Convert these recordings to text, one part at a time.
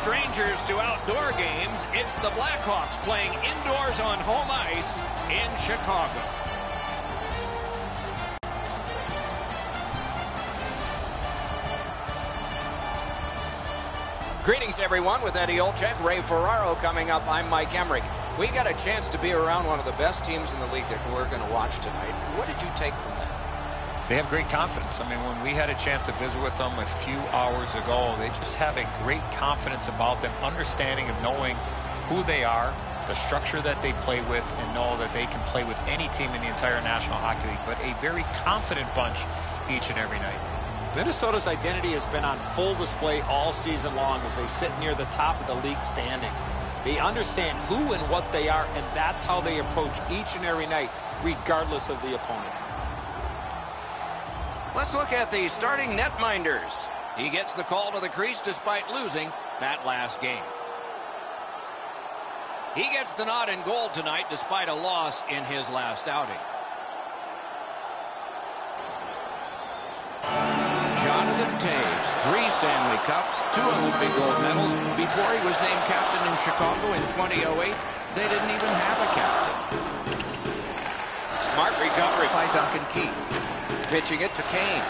strangers to outdoor games. It's the Blackhawks playing indoors on home ice in Chicago. Greetings, everyone, with Eddie Olczyk, Ray Ferraro coming up. I'm Mike Emmerich. We got a chance to be around one of the best teams in the league that we're going to watch tonight. What did you take from that? They have great confidence. I mean, when we had a chance to visit with them a few hours ago, they just have a great confidence about them, understanding of knowing who they are, the structure that they play with, and know that they can play with any team in the entire National Hockey League, but a very confident bunch each and every night. Minnesota's identity has been on full display all season long as they sit near the top of the league standings. They understand who and what they are, and that's how they approach each and every night, regardless of the opponent. Let's look at the starting netminders. He gets the call to the crease despite losing that last game. He gets the nod in goal tonight despite a loss in his last outing. Jonathan Toews, 3 Stanley Cups, 2 Olympic gold medals. Before he was named captain in Chicago in 2008, they didn't even have a captain. Smart recovery by Duncan Keith. Pitching it to Kane.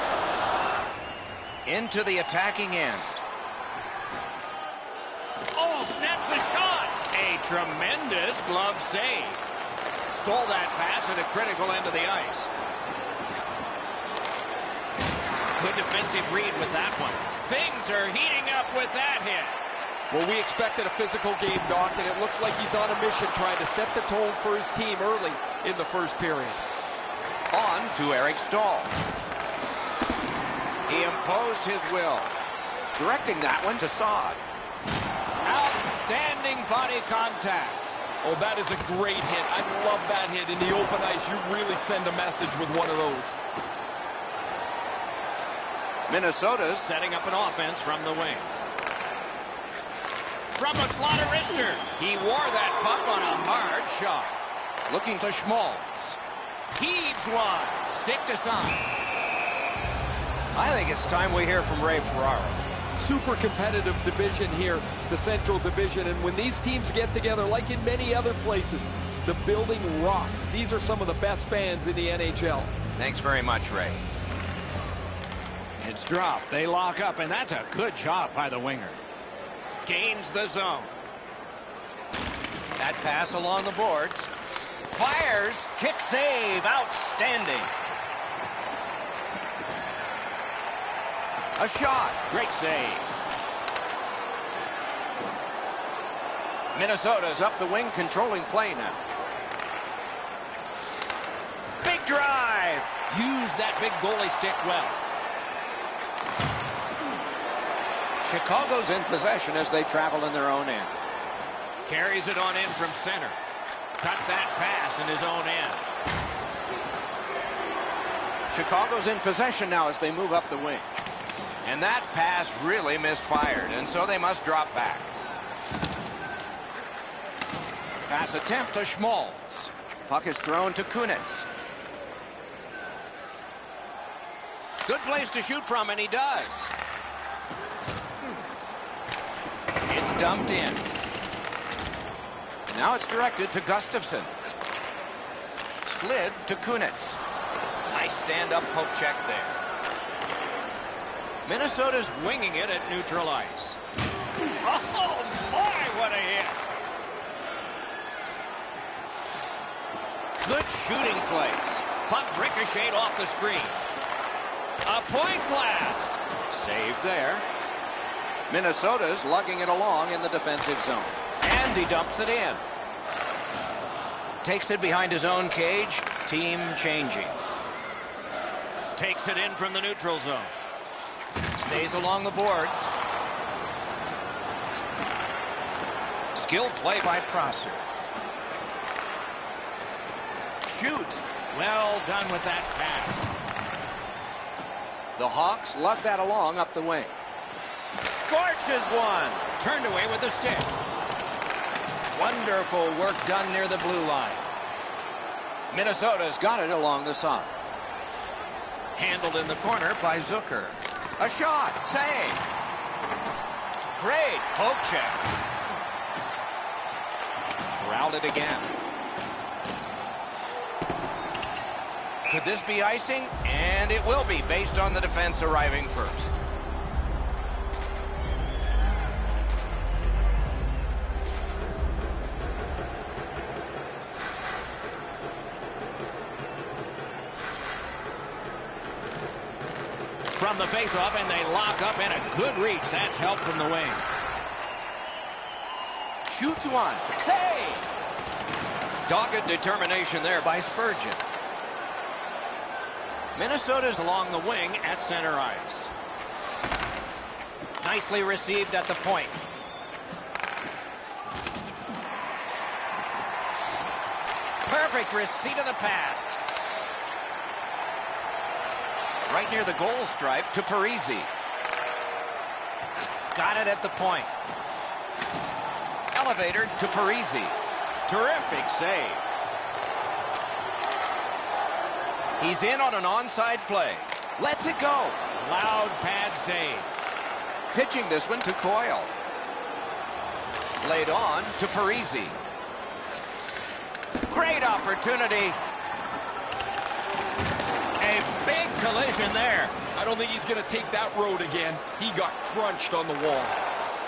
Into the attacking end. Oh, snaps the shot. A tremendous glove save. Stole that pass at a critical end of the ice. Good defensive read with that one. Things are heating up with that hit. Well, we expected a physical game, Doc, and it looks like he's on a mission trying to set the tone for his team early in the first period. On to Eric Stahl. He imposed his will. Directing that one to Saad. Outstanding body contact. Oh, that is a great hit. I love that hit. In the open ice, you really send a message with one of those. Minnesota's setting up an offense from the wing. From a slaughter wrister. He wore that puck on a hard shot. Looking to Schmaltz. Heaves one. Sticked aside. I think it's time we hear from Ray Ferraro. Super competitive division here, the Central Division, and when these teams get together, like in many other places, the building rocks. These are some of the best fans in the NHL. Thanks very much, Ray. It's dropped. They lock up, and that's a good job by the winger. Gains the zone. That pass along the boards. Fires. Kick save. Outstanding. A shot. Great save. Minnesota's up the wing, controlling play now. Big drive. Use that big goalie stick well. Chicago's in possession as they travel in their own end. Carries it on in from center. Cut that pass in his own end. Chicago's in possession now as they move up the wing. And that pass really misfired, and so they must drop back. Pass attempt to Schmaltz. Puck is thrown to Kunitz. Good place to shoot from, and he does. It's dumped in. Now it's directed to Gustafsson. Slid to Kunitz. Nice stand-up poke check there. Minnesota's winging it at neutral ice. Oh, my, what a hit. Good shooting place. Puck ricocheted off the screen. A point blast. Save there. Minnesota's lugging it along in the defensive zone. And he dumps it in. Takes it behind his own cage. Team changing. Takes it in from the neutral zone. Stays along the boards. Skilled play by Prosser. Shoots. Well done with that pass. The Hawks lug that along up the wing. Scorches one. Turned away with the stick. Wonderful work done near the blue line. Minnesota's got it along the side. Handled in the corner by Zucker. A shot. Save. Great poke check. Corralled it again. Could this be icing? And it will be, based on the defense arriving first. From the faceoff, and they lock up, and a good reach. That's help from the wing. Shoots one. Save! Dogged determination there by Spurgeon. Minnesota's along the wing at center ice. Nicely received at the point. Perfect receipt of the pass. Right near the goal stripe to Parisi. Got it at the point. Elevator to Parisi. Terrific save. He's in on an onside play. Lets it go. Loud pad save. Pitching this one to Coyle. Laid on to Parisi. Great opportunity. A big collision there. I don't think he's going to take that road again. He got crunched on the wall.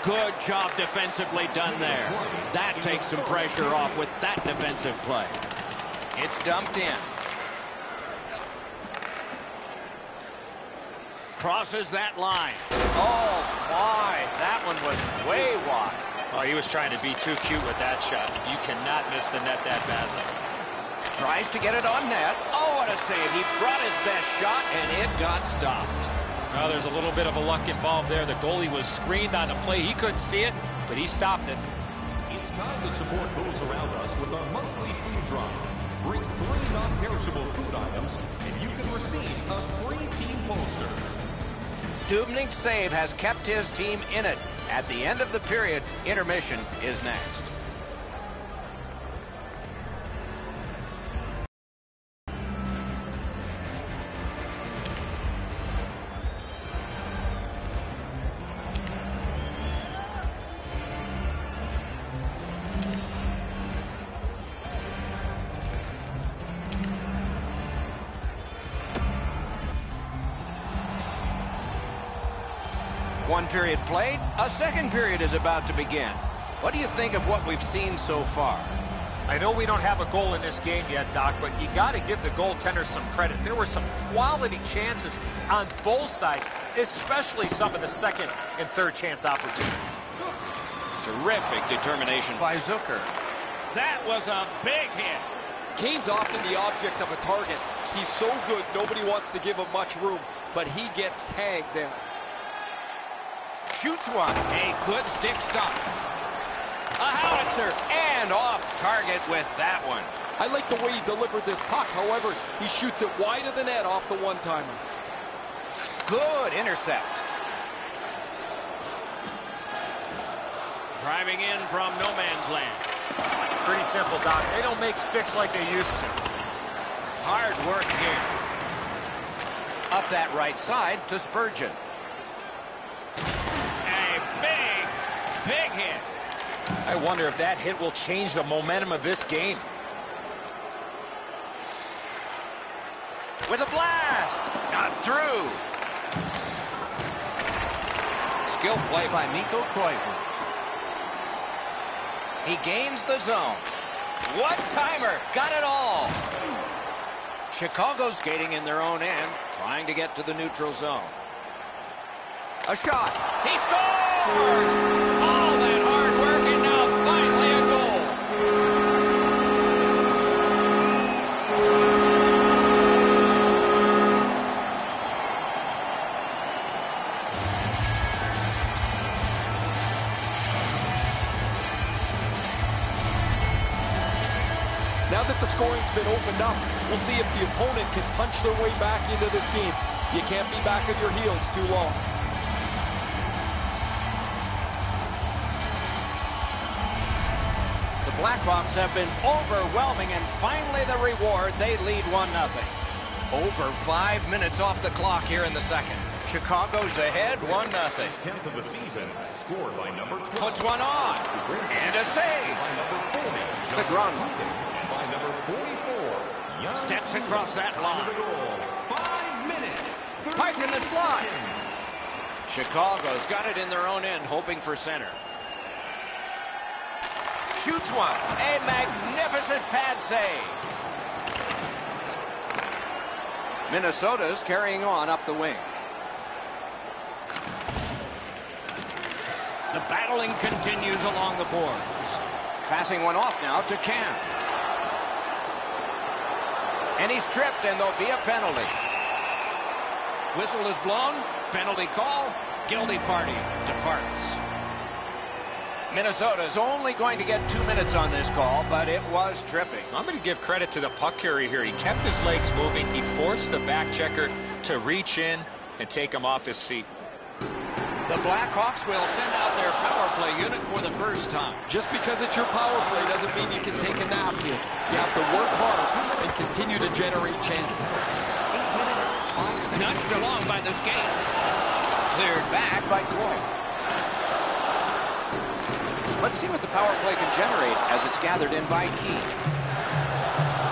Good job defensively done there. That takes some pressure off with that defensive play. It's dumped in. Crosses that line. Oh, my. That one was way wide. Oh, he was trying to be too cute with that shot. You cannot miss the net that badly. Tries to get it on net. Oh, what a save. He brought his best shot, and it got stopped. Well, there's a little bit of a luck involved there. The goalie was screened on the play. He couldn't see it, but he stopped it. It's time to support those around us with our monthly food drive. Bring 3 non-perishable food items, and you can receive a free team poster. Dubnyk's save has kept his team in it. At the end of the period, intermission is next. One period played, a second period is about to begin. What do you think of what we've seen so far? I know we don't have a goal in this game yet, Doc, but you got to give the goaltender some credit. There were some quality chances on both sides, especially some of the second and third chance opportunities. Terrific determination by Zucker. That was a big hit. Kane's often the object of a target. He's so good, nobody wants to give him much room, but he gets tagged there. Shoots one. A good stick stop. A howitzer, and off target with that one. I like the way he delivered this puck. However, he shoots it wide of the net off the one-timer. Good intercept. Driving in from no man's land. Pretty simple, Doc. They don't make sticks like they used to. Hard work here. Up that right side to Spurgeon. Big hit. I wonder if that hit will change the momentum of this game. With a blast. Not through. Skill play by Mikko Koivu. He gains the zone. One-timer. Got it all. Chicago's skating in their own end, trying to get to the neutral zone. A shot. He scores! All that hard work, and now finally a goal. Now that the scoring's been opened up, we'll see if the opponent can punch their way back into this game. You can't be back on your heels too long. The Blackhawks have been overwhelming, and finally the reward. They lead 1-0. Over 5 minutes off the clock here in the second. Chicago's ahead 1-0. 10th of the season, scored by number 12. Puts one on. And a save. By number 40, The Gron. and by number 44, Young Steps across that the line. goal. 5 minutes. Piped in the slot. 30 seconds. Chicago's got it in their own end, hoping for center. Shoots one. A magnificent pad save. Minnesota's carrying on up the wing. The battling continues along the boards. Passing one off now to Cam. And he's tripped, and there'll be a penalty. Whistle is blown. Penalty call. Guilty party departs. Minnesota's only going to get 2 minutes on this call, but it was tripping. I'm going to give credit to the puck carrier here. He kept his legs moving. He forced the back checker to reach in and take him off his feet. The Blackhawks will send out their power play unit for the first time. Just because it's your power play doesn't mean you can take a nap here. You have to work hard and continue to generate chances. Nudged along by the skate. Cleared back by Coy. Let's see what the power play can generate as it's gathered in by Keith.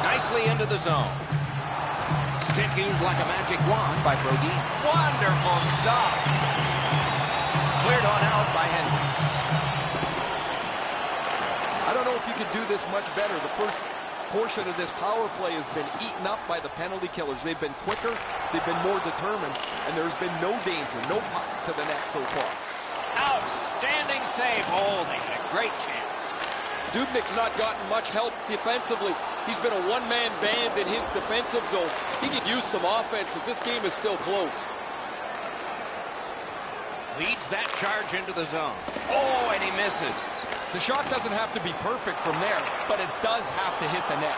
Nicely into the zone. Stick used like a magic wand by Brody. Wonderful stop. Cleared on out by Hendricks. I don't know if you could do this much better. The first portion of this power play has been eaten up by the penalty killers. They've been quicker, they've been more determined, and there's been no danger, no pucks to the net so far. Outstanding save. Oh, they had a great chance. Dubnik's not gotten much help defensively. He's been a one-man band in his defensive zone. He could use some offense as this game is still close. Leads that charge into the zone. Oh, and he misses. The shot doesn't have to be perfect from there, but it does have to hit the net.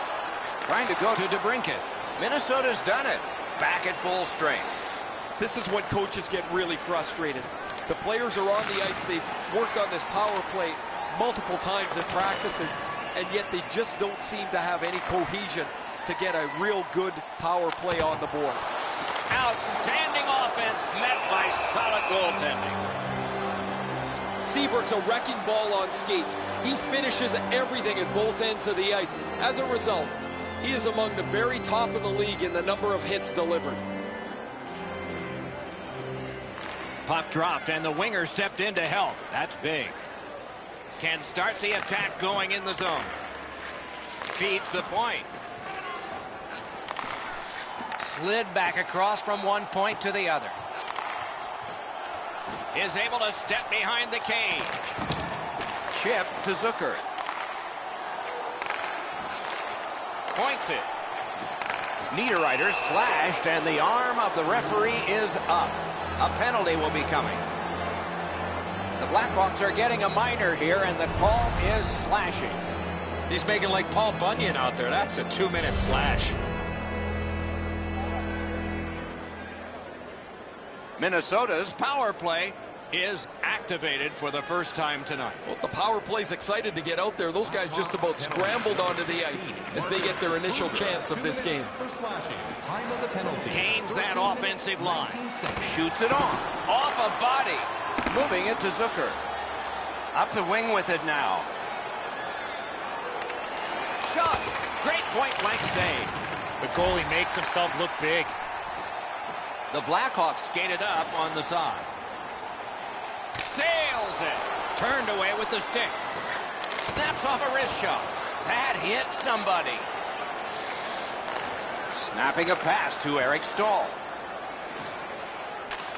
Trying to go to DeBrincat. Minnesota's done it. Back at full strength. This is when coaches get really frustrated. The players are on the ice. They've worked on this power play multiple times in practices, and yet they just don't seem to have any cohesion to get a real good power play on the board. Outstanding offense met by solid goaltending. Seabrook's a wrecking ball on skates. He finishes everything at both ends of the ice. As a result, he is among the very top of the league in the number of hits delivered. Puck dropped, and the winger stepped in to help. That's big. Can start the attack going in the zone. Feeds the point. Slid back across from one point to the other. Is able to step behind the cage. Chip to Zucker. Points it. Niederreiter slashed, and the arm of the referee is up. A penalty will be coming. The Blackhawks are getting a minor here, and the call is slashing. He's making like Paul Bunyan out there. That's a 2-minute slash. Minnesota's power play is activated for the first time tonight. Well, the power play's excited to get out there. Those guys just about scrambled onto the ice as they get their initial chance of this game. For slashing, time of the penalty. Gains that offensive line. Shoots it on. Off a body. Moving it to Zucker. Up the wing with it now. Shot. Great point-blank save. The goalie makes himself look big. The Blackhawks skated up on the side. Sails it. Turned away with the stick. Snaps off a wrist shot. That hit somebody. Snapping a pass to Eric Stahl.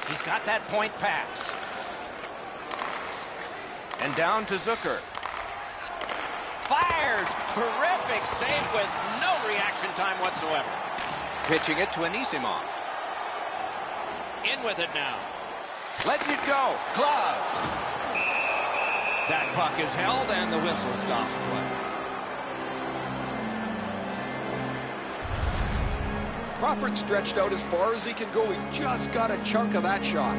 He's got that point pass. And down to Zucker. Fires. Terrific save with no reaction time whatsoever. Pitching it to Anisimov. In with it now. Lets it go. Gloved. That puck is held, and the whistle stops play. Crawford stretched out as far as he can go. He just got a chunk of that shot.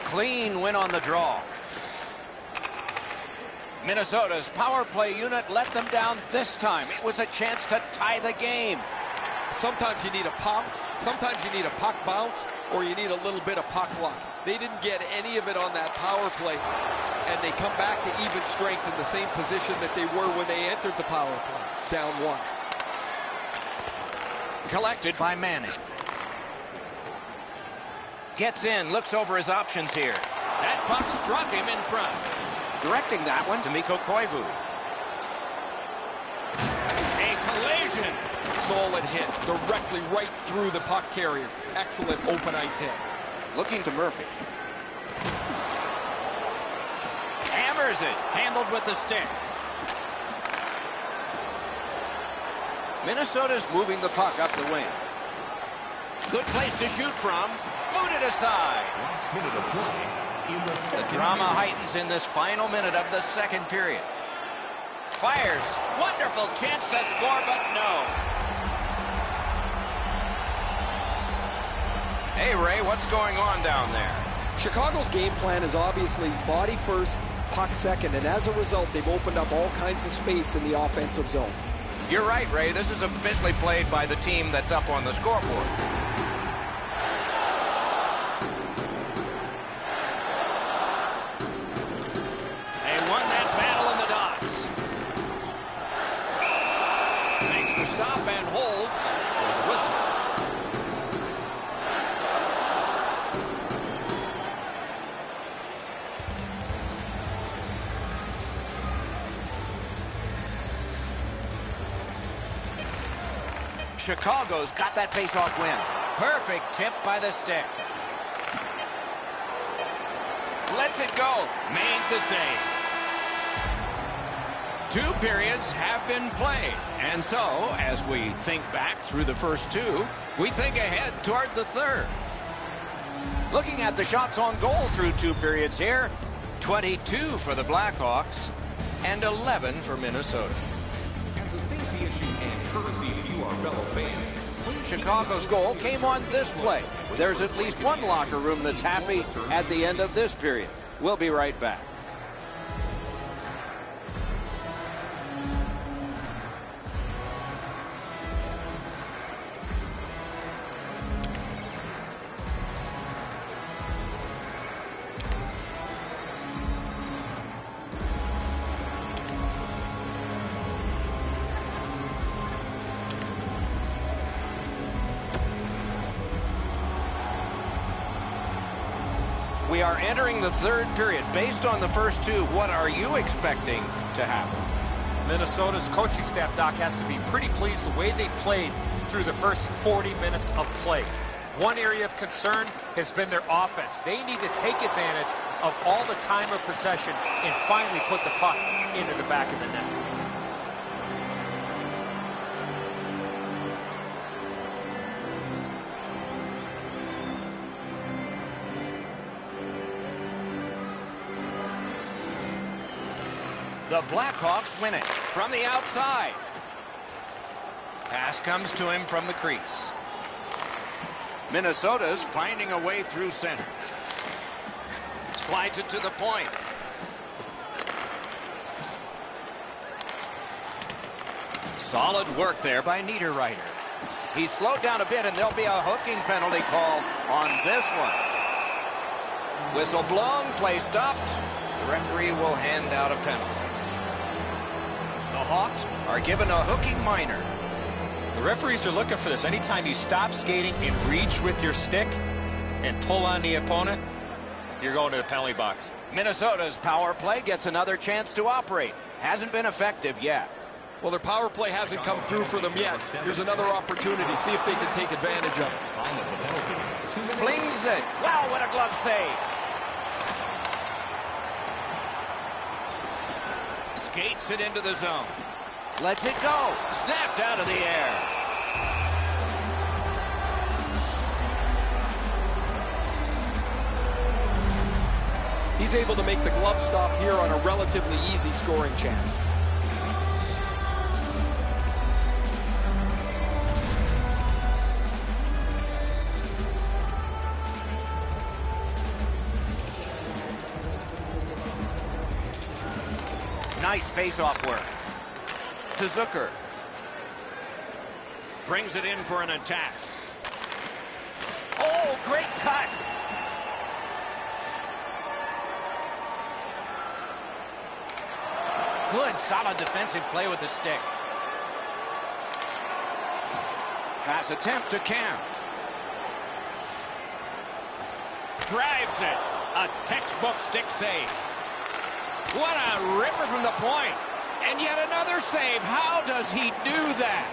Clean win on the draw. Minnesota's power play unit let them down this time. It was a chance to tie the game. Sometimes you need a pop, sometimes you need a puck bounce, or you need a little bit of puck luck. They didn't get any of it on that power play, and they come back to even strength in the same position that they were when they entered the power play, down 1. Collected by Manning. Gets in, looks over his options here. That puck struck him in front. Directing that one to Mikko Koivu. A collision. Solid hit, directly right through the puck carrier. Excellent open ice hit. Looking to Murphy. Hammers it, handled with the stick. Minnesota's moving the puck up the wing. Good place to shoot from. Booted aside. The drama heightens in this final minute of the second period. Fires. Wonderful chance to score, but no. Hey, Ray, what's going on down there? Chicago's game plan is obviously body first, puck second, and as a result, they've opened up all kinds of space in the offensive zone. You're right, Ray. This is officially played by the team that's up on the scoreboard. They won that battle in the docks. Makes the stop and holds for the whistle. Chicago's got that face-off win. Perfect tip by the stick. Lets it go. Made the save. 2 periods have been played. And so, as we think back through the first 2, we think ahead toward the third. Looking at the shots on goal through 2 periods here, 22 for the Blackhawks and 11 for Minnesota. Chicago's goal came on this play. There's at least one locker room that's happy at the end of this period. We'll be right back. We are entering the third period. Based on the first 2, what are you expecting to happen? Minnesota's coaching staff, Doc, has to be pretty pleased the way they played through the first 40 minutes of play. One area of concern has been their offense. They need to take advantage of all the time of possession and finally put the puck into the back of the net. The Blackhawks win it from the outside. Pass comes to him from the crease. Minnesota's finding a way through center. Slides it to the point. Solid work there by Niederreiter. He's slowed down a bit, and there'll be a hooking penalty call on this one. Whistle blown, play stopped. The referee will hand out a penalty. The Hawks are given a hooking minor. The referees are looking for this. Anytime you stop skating and reach with your stick and pull on the opponent, you're going to the penalty box. Minnesota's power play gets another chance to operate. Hasn't been effective yet. Well, their power play hasn't come through for them yet. Here's another opportunity. See if they can take advantage of it. Flings it. Wow, what a glove save. Skates it into the zone. Lets it go. Snapped out of the air. He's able to make the glove stop here on a relatively easy scoring chance. Nice face-off work. To Zucker. Brings it in for an attack. Oh, great cut. Good, solid defensive play with the stick. Pass attempt to Camp. Drives it. A textbook stick save. What a ripper from the point. And yet another save. How does he do that?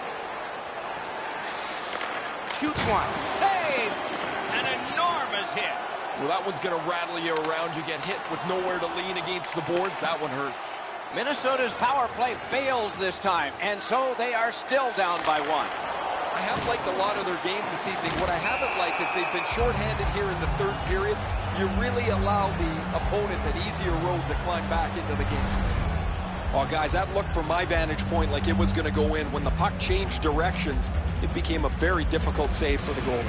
Shoots one. Save. An enormous hit. Well, that one's going to rattle you around. You get hit with nowhere to lean against the boards. That one hurts. Minnesota's power play fails this time, and so they are still down by 1. I have liked a lot of their game this evening. What I haven't liked is they've been shorthanded here in the third period. You really allow the opponent an easier road to climb back into the game. Oh, guys, that looked from my vantage point like it was going to go in. When the puck changed directions, it became a very difficult save for the goalie.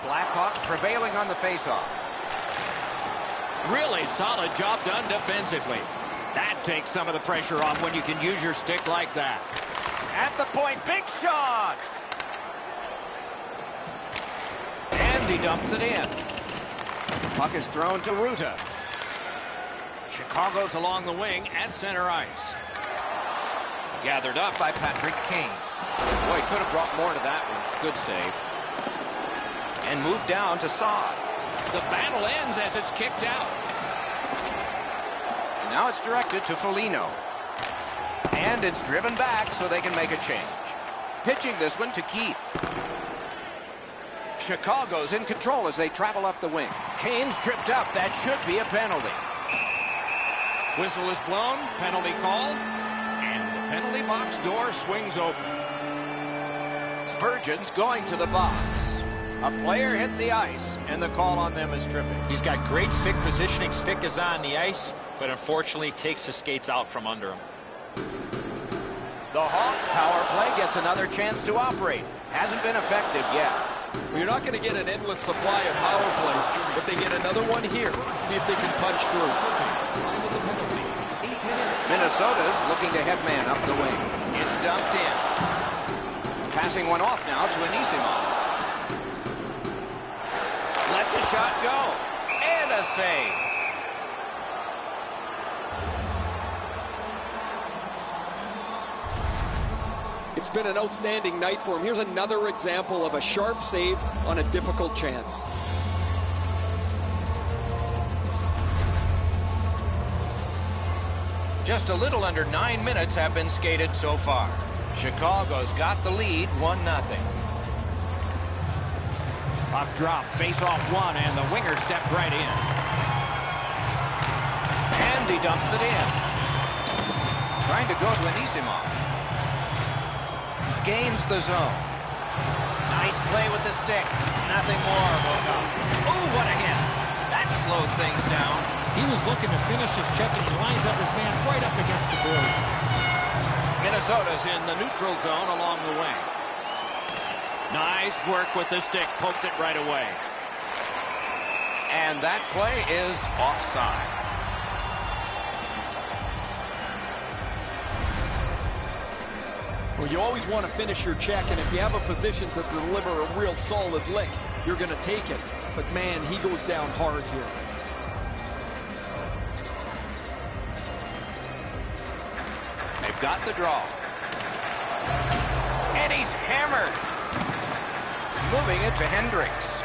Blackhawks prevailing on the faceoff. Really solid job done defensively. That takes some of the pressure off when you can use your stick like that. At the point, big shot! And he dumps it in. Puck is thrown to Ruta. Chicago's along the wing at center ice. Gathered up by Patrick Kane. Boy, could have brought more to that one. Good save. And moved down to Saad. The battle ends as it's kicked out. And now it's directed to Foligno. And it's driven back so they can make a change. Pitching this one to Keith. Chicago's in control as they travel up the wing. Kane's tripped up. That should be a penalty. Whistle is blown. Penalty called. And the penalty box door swings open. Spurgeon's going to the box. A player hit the ice, and the call on them is tripping. He's got great stick positioning. Stick is on the ice, but unfortunately takes the skates out from under him. The Hawks power play gets another chance to operate. Hasn't been effective yet. Well, you're not going to get an endless supply of power plays, but they get another one here. See if they can punch through. Minnesota's looking to headman up the wing. It's dumped in. Passing one off now to Anisimov. Lets a shot go. And a save. It's been an outstanding night for him. Here's another example of a sharp save on a difficult chance. Just a little under 9 minutes have been skated so far. Chicago's got the lead, 1-0. Puck drop, face-off one, and the winger stepped right in. And he dumps it in. Trying to go to Anisimov. Gains the zone. Nice play with the stick. Nothing more will come. Ooh, what a hit. That slowed things down. He was looking to finish his check, and he lines up his man right up against the boards. Minnesota's in the neutral zone along the wing. Nice work with the stick. Poked it right away. And that play is offside. Well, you always want to finish your check, and if you have a position to deliver a real solid lick, you're going to take it. But, man, he goes down hard here. They've got the draw. And he's hammered. Moving it to Hendricks.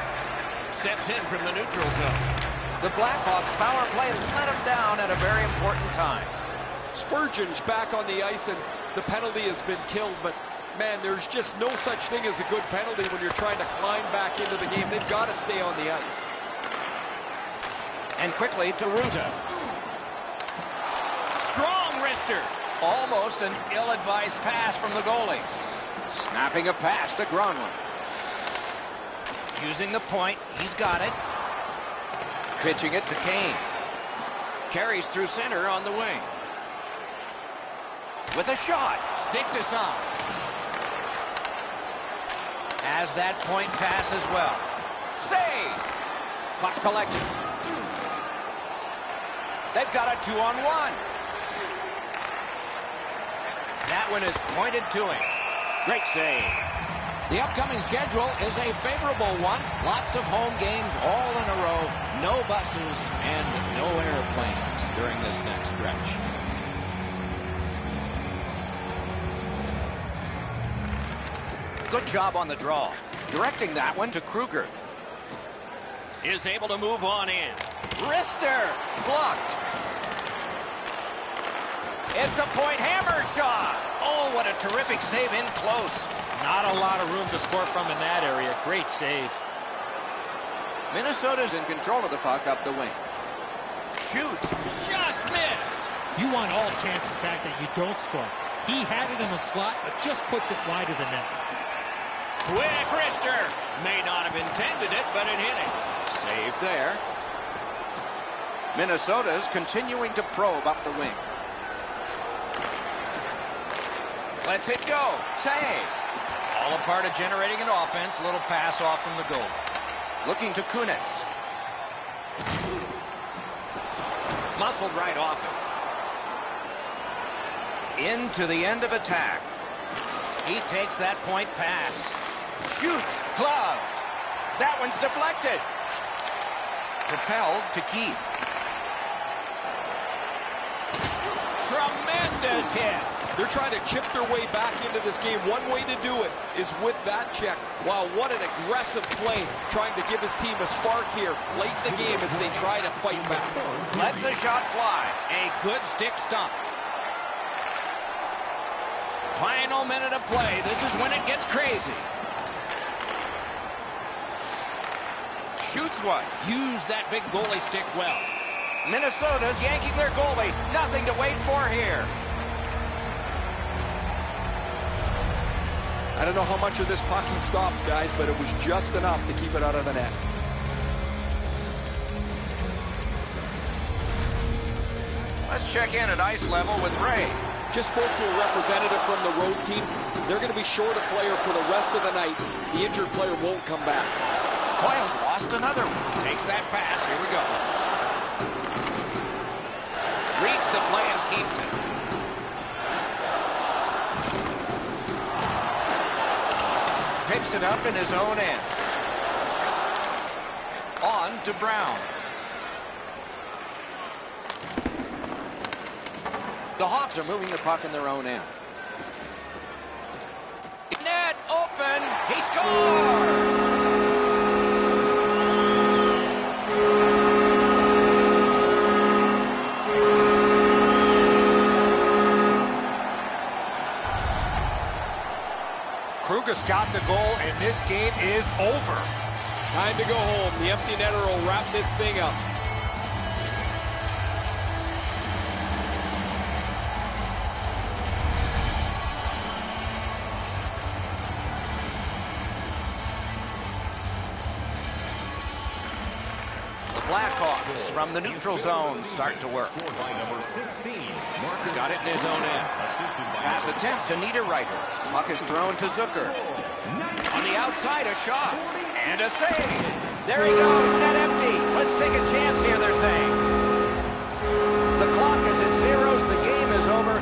Steps in from the neutral zone. The Blackhawks power play let him down at a very important time. Spurgeon's back on the ice, and the penalty has been killed, but man, there's just no such thing as a good penalty when you're trying to climb back into the game. They've got to stay on the ice. And quickly to Ruta. Strong wrister. Almost an ill-advised pass from the goalie. Snapping a pass to Gronlund. Using the point, he's got it. Pitching it to Kane. Carries through center on the wing. With a shot. Stick to some. Has that point pass as well. Save. Puck collected. They've got a 2-on-1. That one is pointed to him. Great save. The upcoming schedule is a favorable one. Lots of home games all in a row. No buses and no airplanes during this next stretch. Good job on the draw. Directing that one to Kruger. Is able to move on in. Wrister blocked. It's a point hammer shot. Oh, what a terrific save in close. Not a lot of room to score from in that area. Great save. Minnesota's in control of the puck up the wing. Shoots. Just missed. You want all chances back that you don't score. He had it in the slot, but just puts it wide of the net. Quick wrister. May not have intended it, but it hit him. Save there. Minnesota's continuing to probe up the wing. Lets it go. Save. All a part of generating an offense. Little pass off from the goal. Looking to Kunitz. Muscled right off him. Into the end of attack. He takes that point pass. Shoots. Gloved. That one's deflected. Propelled to Keith. Tremendous hit. They're trying to chip their way back into this game. One way to do it is with that check. Wow, what an aggressive play, trying to give his team a spark here late in the game as they try to fight back. Lets the shot fly. A good stick stump. Final minute of play. This is when it gets crazy. Shoots one. Use that big goalie stick well. Minnesota's yanking their goalie. Nothing to wait for here. I don't know how much of this puck he stopped, guys, but it was just enough to keep it out of the net. Let's check in at ice level with Ray. Just spoke to a representative from the road team. They're going to be short a player for the rest of the night. The injured player won't come back. Coyle's lost another one. Takes that pass. Here we go. Reads the play and keeps it. Picks it up in his own end. On to Brown. The Hawks are moving the puck in their own end. Net open. He scores. Kruger's got the goal, and this game is over. Time to go home. The empty netter will wrap this thing up. Blackhawks from the neutral zone start to work. Got it in his own end. Pass attempt to Niederreiter. Puck is thrown to Zucker. On the outside, a shot. And a save. There he goes. Net empty. Let's take a chance here, they're saying. The clock is at zeros. The game is over.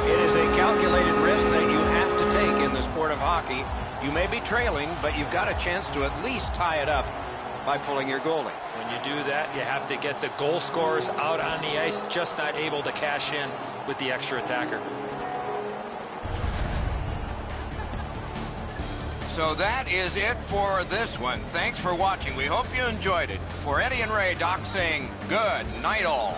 It is a calculated risk that you have to take in the sport of hockey. You may be trailing, but you've got a chance to at least tie it up by pulling your goalie. When you do that, you have to get the goal scorers out on the ice, just not able to cash in with the extra attacker. So that is it for this one. Thanks for watching. We hope you enjoyed it. For Eddie and Ray, Doc saying good night all.